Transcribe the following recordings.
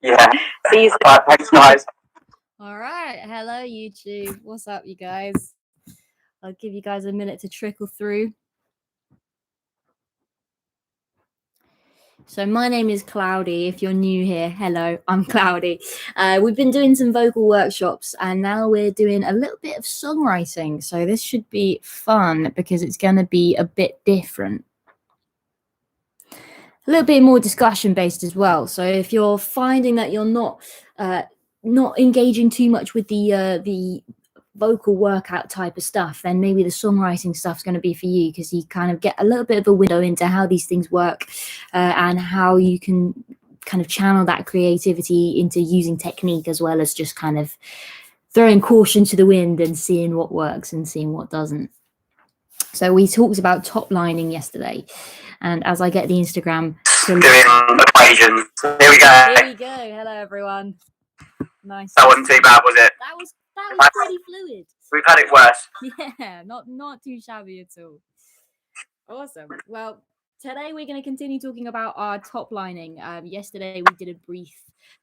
Yeah. See you soon. Right, thanks, guys. All right. Hello, YouTube. What's up, you guys? I'll give you guys a minute to trickle through. So my name is Cloudy. If you're new here, hello, I'm Cloudy. We've been doing some vocal workshops and now we're doing a little bit of songwriting. So this should be fun because it's going to be a bit different. A little bit more discussion based as well. So if you're finding that you're not engaging too much with the vocal workout type of stuff, then maybe the songwriting stuff is going to be for you, because you kind of get a little bit of a window into how these things work and how you can kind of channel that creativity into using technique, as well as just kind of throwing caution to the wind and seeing what works and seeing what doesn't. So we talked about top lining yesterday, and as I get the Instagram doing equations. Here we go. Here we go. Hello everyone. Nice. That wasn't too bad, was it? That was pretty fluid. We've had it worse. Yeah, not too shabby at all. Awesome. Well, today we're going to continue talking about our top lining. Yesterday we did a brief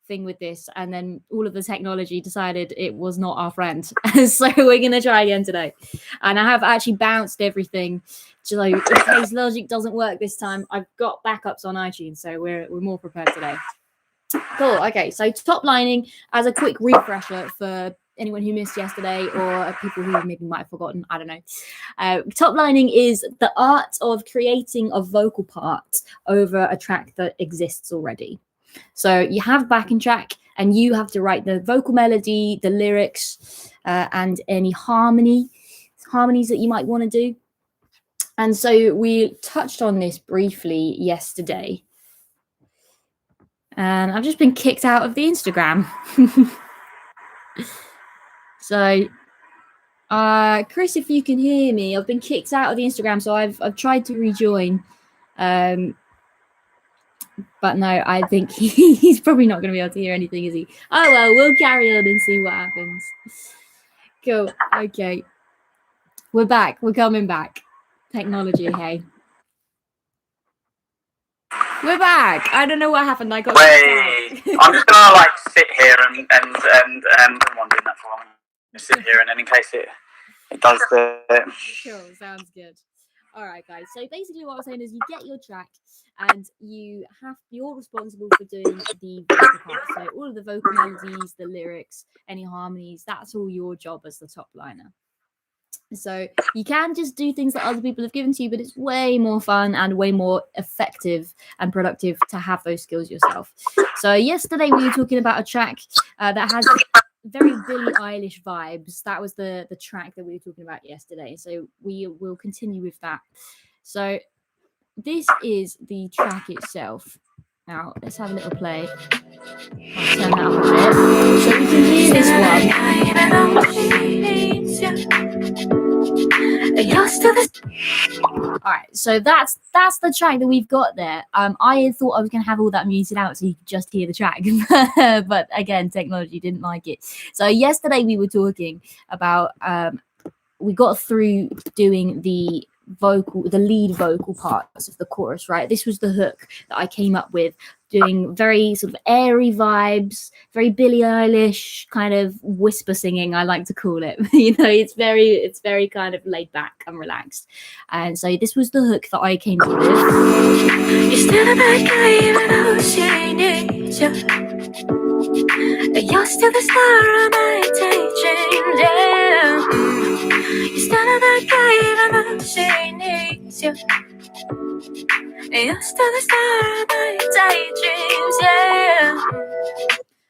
thing with this, and then all of the technology decided it was not our friend. So we're going to try again today. And I have actually bounced everything. So in case Logic doesn't work this time, I've got backups on iTunes, so we're more prepared today. Cool. Okay, so top lining, as a quick refresher for anyone who missed yesterday or people who maybe might have forgotten, I don't know. Top lining is the art of creating a vocal part over a track that exists already. So you have backing track and you have to write the vocal melody, the lyrics, and any harmonies that you might want to do. And so we touched on this briefly yesterday. And I've just been kicked out of the Instagram. So, Chris, if you can hear me, I've been kicked out of the Instagram, so I've tried to rejoin. But no, I think he's probably not going to be able to hear anything, is he? Oh, well, we'll carry on and see what happens. Cool. Okay. We're back. We're coming back. Technology, hey. We're back. I don't know what happened. I got. Wait, I'm just gonna like sit here and I'm doing that for long. Just sit here, and then in case it does the. Cool. Sounds good. All right, guys. So basically, what I was saying is, you get your track, and you're responsible for doing the vocal part. So all of the vocal melodies, the lyrics, any harmonies. That's all your job as the top liner. So you can just do things that other people have given to you, but it's way more fun and way more effective and productive to have those skills yourself. So yesterday we were talking about a track that has very Billie Eilish vibes. That was the track that we were talking about yesterday. So we will continue with that. So this is the track itself. Now let's have a little play. I'll turn that up a bit so we can hear this one. All right, so that's the track that we've got there. I thought I was going to have all that muted out so you could just hear the track, but again, technology didn't like it. So yesterday we were talking about we got through doing the lead vocal parts of the chorus, right? This was the hook that I came up with, doing very sort of airy vibes, very Billie Eilish kind of whisper singing, I like to call it. It's very kind of laid back and relaxed. And so this was the hook that I came up with. You're still a bad guy even though she needs you. You're still the star on my daydream, yeah. You're still a bad guy even though she needs you. You're still the star of my daydreams, yeah.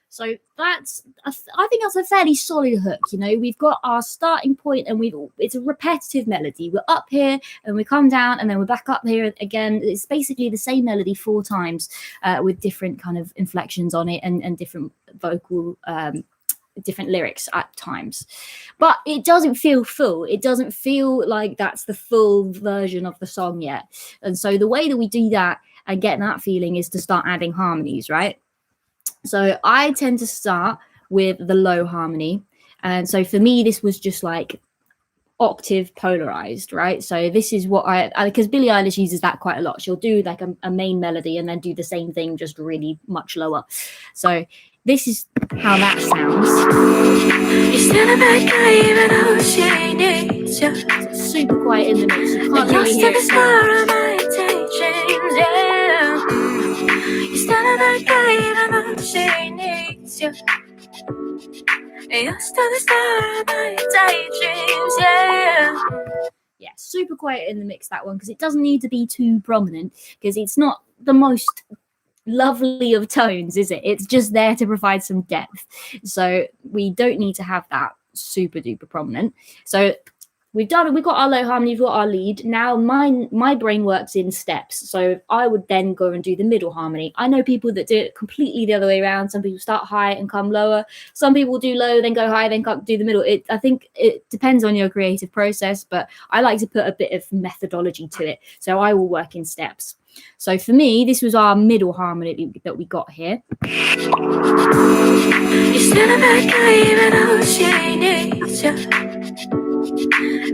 So I think that's a fairly solid hook. We've got our starting point, and it's a repetitive melody. We're up here and we come down and then we're back up here again. It's basically the same melody 4 times with different kind of inflections on it and different vocal different lyrics at times, but it doesn't feel full. It doesn't feel like that's the full version of the song yet. And so the way that we do that and get that feeling is to start adding harmonies, right? So I tend to start with the low harmony, and so for me this was just like octave polarized, right? So this is what because Billie Eilish uses that quite a lot. She'll do like a main melody and then do the same thing, just really much lower. So this is how that sounds. It's super quiet in the mix. You can't really hear it. Yeah, super quiet in the mix, that one, because it doesn't need to be too prominent, because it's not the most lovely of tones, is it? It's just there to provide some depth. So we don't need to have that super duper prominent. So we've got our low harmony, we've got our lead. Now my brain works in steps. So I would then go and do the middle harmony. I know people that do it completely the other way around. Some people start high and come lower. Some people do low, then go high, then do the middle. I think it depends on your creative process, but I like to put a bit of methodology to it. So I will work in steps. So for me, this was our middle harmony that we got here.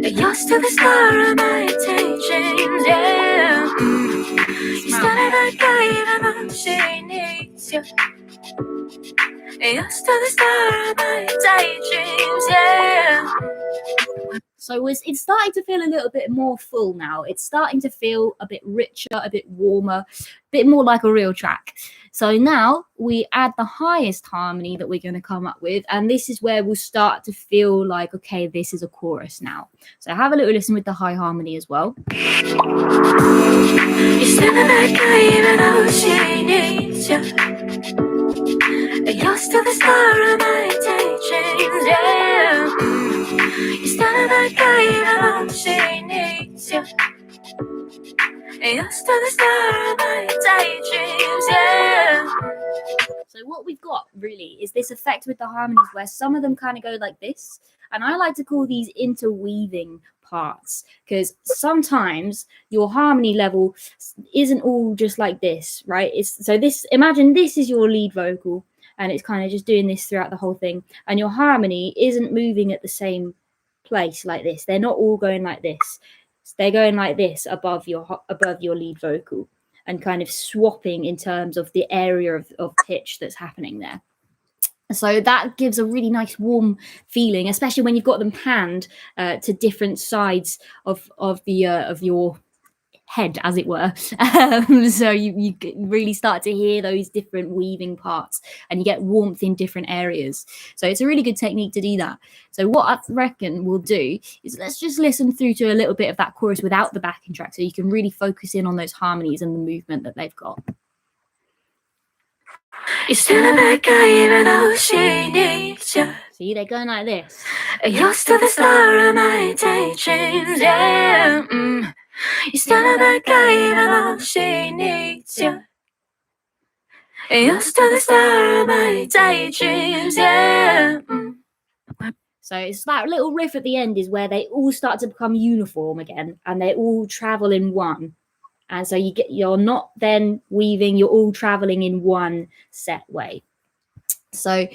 You're still the star of my daydreams, yeah. You still never go even though she needs you. You're still the star of my daydreams, yeah. So it's starting to feel a little bit more full now. It's starting to feel a bit richer, a bit warmer, a bit more like a real track. So now we add the highest harmony that we're going to come up with. And this is where we'll start to feel like, okay, this is a chorus now. So have a little listen with the high harmony as well. You still never go even though she needs you. You're still the star of my daydreams, yeah. You still never go even though she needs you. You're still the star of my daydreams, yeah. So what we've got really is this effect with the harmonies where some of them kind of go like this. And I like to call these interweaving parts, because sometimes your harmony level isn't all just like this, right? Imagine this is your lead vocal and it's kind of just doing this throughout the whole thing. And your harmony isn't moving at the same place like this. They're not all going like this. They're going like this above your lead vocal and kind of swapping in terms of the area of pitch that's happening there. So that gives a really nice warm feeling, especially when you've got them panned to different sides of your head, as it were. So you really start to hear those different weaving parts and you get warmth in different areas. So it's a really good technique to do that. So what I reckon we'll do is let's just listen through to a little bit of that chorus without the backing track so you can really focus in on those harmonies and the movement that they've got. You're still a bad guy even though she needs you. See, they're going like this. You're still the star of my daydreams, yeah. You're still a bad guy even though she needs you. You're still the star of my daydreams, yeah. So it's that little riff at the end is where they all start to become uniform again and they all travel in one. And so you're not then weaving, you're all traveling in one set way. So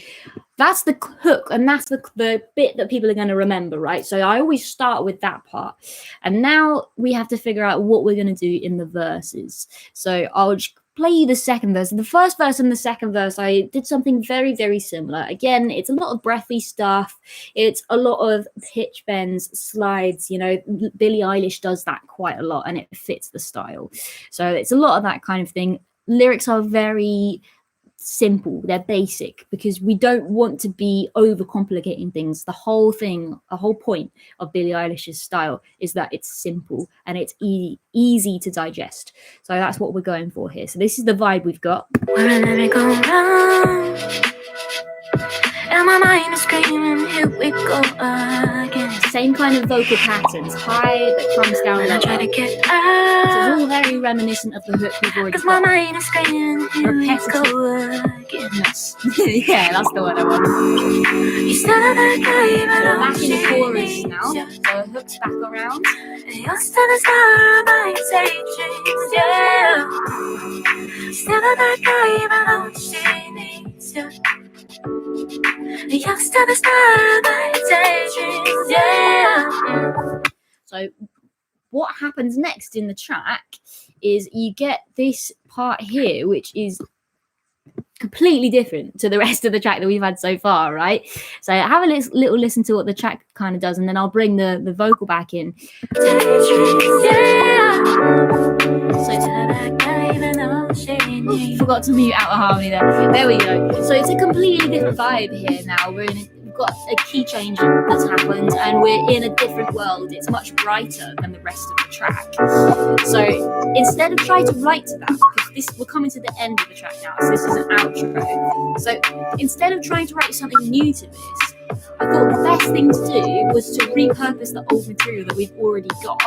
that's the hook, and that's the bit that people are going to remember, right? So I always start with that part. And now we have to figure out what we're going to do in the verses. So I'll just play you the second verse. In the first verse and the second verse, I did something very, very similar. Again, it's a lot of breathy stuff. It's a lot of pitch bends, slides. You know, Billie Eilish does that quite a lot and it fits the style. So it's a lot of that kind of thing. Lyrics are very simple, they're basic, because we don't want to be overcomplicating things. The whole point of Billie Eilish's style is that it's simple and it's easy to digest. So that's what we're going for here. So this is the vibe we've got. And my mind is screaming, here we go again. Same kind of vocal patterns, high that comes down low. I try to get out. So it's all very reminiscent of the hook we've already got. My mind is screaming, here we go again. Yes. Yeah, that's the one I want. So we're back in the chorus now. So the hook's back around. You're still the star of my daydreams, yeah. Still that guy even though she needs you. So what happens next in the track is you get this part here, which is completely different to the rest of the track that we've had so far, right? So have a little listen to what the track kind of does, and then I'll bring the vocal back in. Forgot to mute out the harmony there. There we go. So it's a completely different vibe here now. We've got a key change that's happened, and we're in a different world. It's much brighter than the rest of the track. So instead of trying to write to that, because we're coming to the end of the track now, so this is an outro. So instead of trying to write something new to this, I thought the best thing to do was to repurpose the old material that we've already got.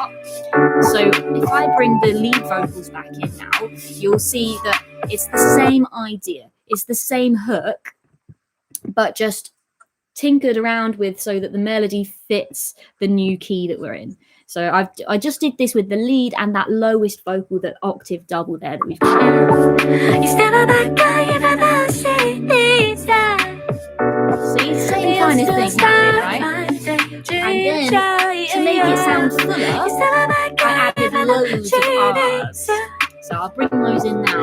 So if I bring the lead vocals back in now, you'll see that it's the same idea. It's the same hook, but just tinkered around with so that the melody fits the new key that we're in. So I just did this with the lead and that lowest vocal, that octave double there that we've got. See, same kind of thing happening, right? And then to make it sound fuller, I added loads of R's. So I'll bring those in now.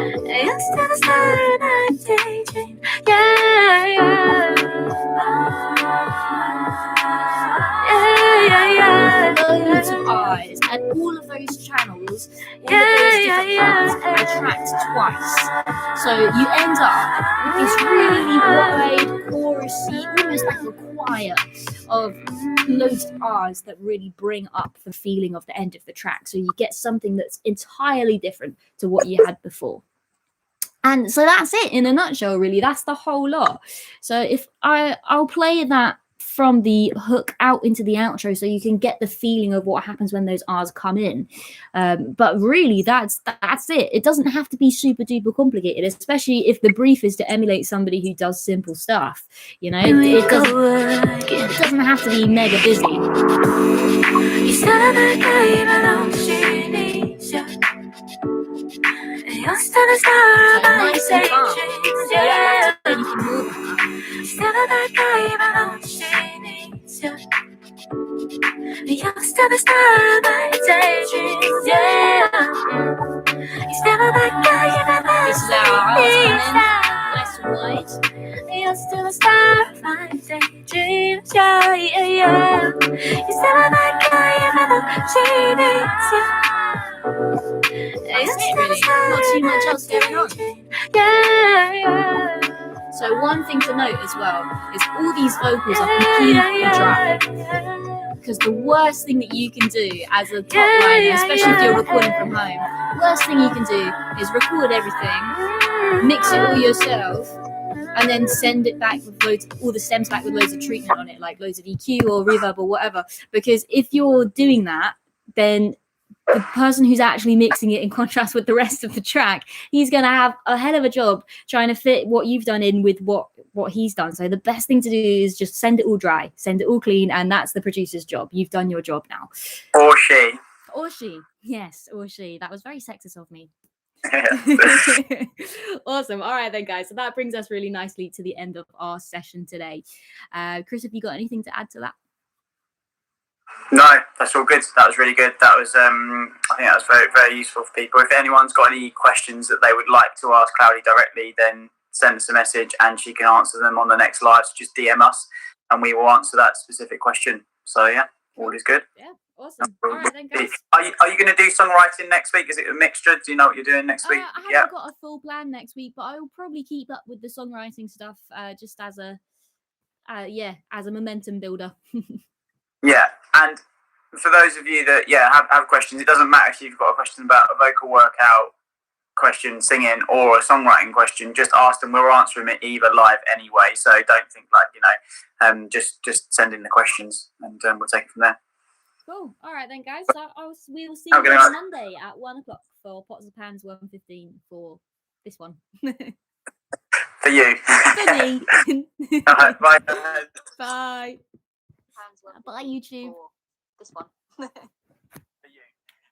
Loads of R's, and all of those channels, all of those different parts are tracked twice. So you end up with this really wide, chorusy, almost like a choir of loads of R's that really bring up the feeling of the end of the track. So you get something that's entirely different to what you had before. And so that's it in a nutshell, really. That's the whole lot. So if I'll play that from the hook out into the outro so you can get the feeling of what happens when those R's come in. But really, that's it. It doesn't have to be super duper complicated, especially if the brief is to emulate somebody who does simple stuff. You know, it doesn't have to be mega busy. So nice and calm. You don't have to do anything more than that. This is our R's coming in, nice and wide. You're still a star of my daydreams, yeah. You're still that guy in the jeans, yeah. That's it, really. Not too much else going on. Yeah. So one thing to note as well is all these vocals are completely dry. Because the worst thing that you can do as a top liner, especially if you're recording from home, the worst thing you can do is record everything, mix it all yourself, and then send it back with all the stems back with loads of treatment on it, like loads of EQ or reverb or whatever. Because if you're doing that, then the person who's actually mixing it in contrast with the rest of the track, he's going to have a hell of a job trying to fit what you've done in with what he's done. So the best thing to do is just send it all dry, send it all clean, and that's the producer's job. You've done your job now. Or she. Or she. Yes, or she. That was very sexist of me. Awesome. All right then, guys. So that brings us really nicely to the end of our session today. Chris, have you got anything to add to that? No, that's all good. That was really good. That was, I think that was very, very useful for people. If anyone's got any questions that they would like to ask Cloudy directly, then send us a message and she can answer them on the next live. So just DM us and we will answer that specific question. So yeah, all is good. Yeah, awesome. All right then, guys. Are you going to do songwriting next week? Is it a mixture? Do you know what you're doing next week? I haven't got a full plan next week, but I will probably keep up with the songwriting stuff just as a momentum builder. Yeah, and for those of you that have questions, it doesn't matter if you've got a question about a vocal workout question, singing, or a songwriting question. Just ask them. We'll answer them either live anyway. So don't think just send in the questions and we'll take it from there. Cool. All right then, guys. So we will see you on Monday at 1:00 for Pots and Pans 1:15 for this one. For you. For me. All right, bye. Bye. Bye, YouTube. This one.